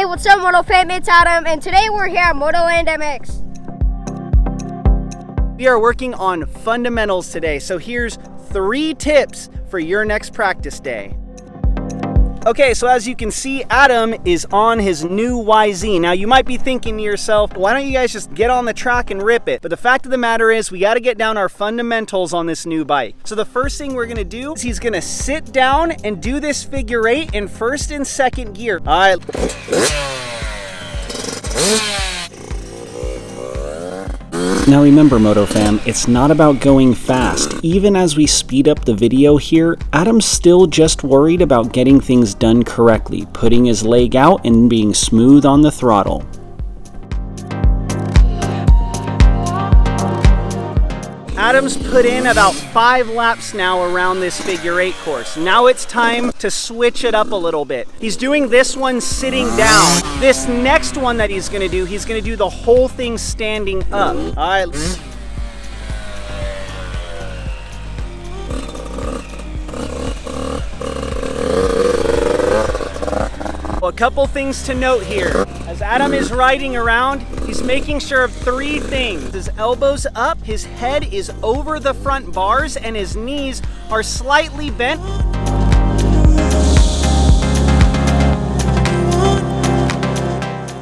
what's up, MotoFam? It's Adam, and today we're here at Motoland MX. We are working on fundamentals today, so here's 3 tips for your next practice day. Okay, so as you can see, Adam is on his new YZ. Now you might be thinking to yourself, why don't you guys just get on the track and rip it? But the fact of the matter is we gotta get down our fundamentals on this new bike. So the first thing we're gonna do is he's gonna sit down and do this figure 8 in first and second gear. All right. Now remember, MotoFam, it's not about going fast. Even as we speed up the video here, Adam's still just worried about getting things done correctly, putting his leg out and being smooth on the throttle. Adam's put in about 5 laps now around this figure 8 course. Now it's time to switch it up a little bit. He's doing this one sitting down. This next one that he's gonna do the whole thing standing up. All right. A couple things to note here. As Adam is riding around, he's making sure of 3 things. His elbows up, his head is over the front bars, and his knees are slightly bent.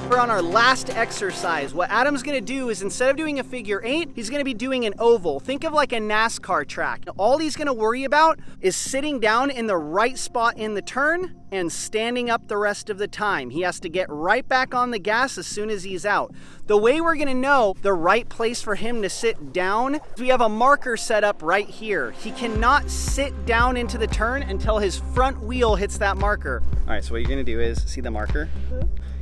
We're on our last exercise. What Adam's gonna do is, instead of doing a figure 8, he's gonna be doing an oval. Think of like a NASCAR track. All he's gonna worry about is sitting down in the right spot in the turn and standing up the rest of the time. He has to get right back on the gas as soon as he's out. The way we're gonna know the right place for him to sit down, we have a marker set up right here. He cannot sit down into the turn until his front wheel hits that marker. All right, so what you're gonna do is, see the marker?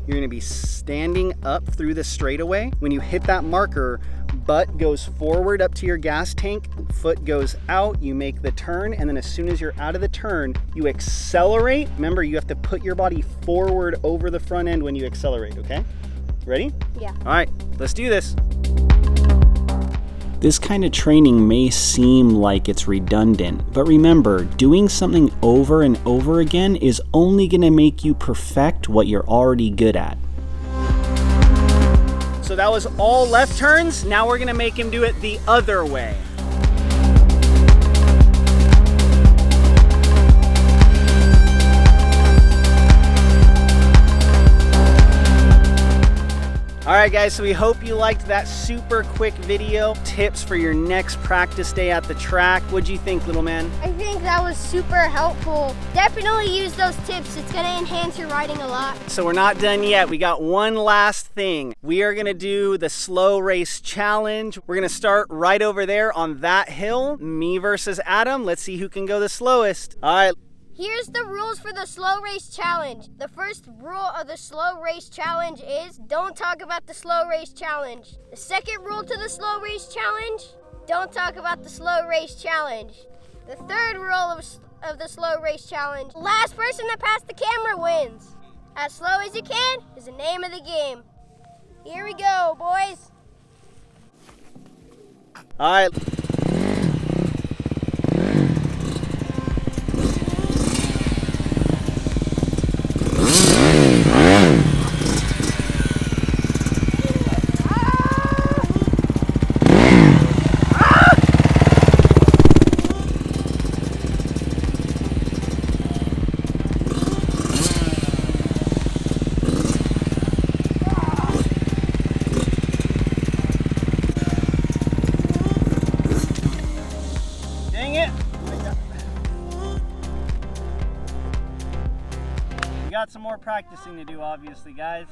You're gonna be standing up through the straightaway. When you hit that marker, butt goes forward up to your gas tank, foot goes out, you make the turn, and then as soon as you're out of the turn, you accelerate. Remember, you have to put your body forward over the front end when you accelerate, okay? Ready? Yeah. All right, let's do this. This kind of training may seem like it's redundant, but remember, doing something over and over again is only going to make you perfect what you're already good at. So that was all left turns. Now we're gonna make him do it the other way. All right, guys, so we hope you liked that super quick video. Tips for your next practice day at the track. What'd you think, little man? I think that was super helpful. Definitely use those tips. It's gonna enhance your riding a lot. So we're not done yet. We got one last thing. We are gonna do the slow race challenge. We're gonna start right over there on that hill. Me versus Adam. Let's see who can go the slowest. All right. Here's the rules for the slow race challenge. The first rule of the slow race challenge is don't talk about the slow race challenge. The second rule to the slow race challenge, don't talk about the slow race challenge. The third rule of the slow race challenge, last person to pass the camera wins. As slow as you can is the name of the game. Here we go, boys. All right. Got some more practicing to do, obviously, guys.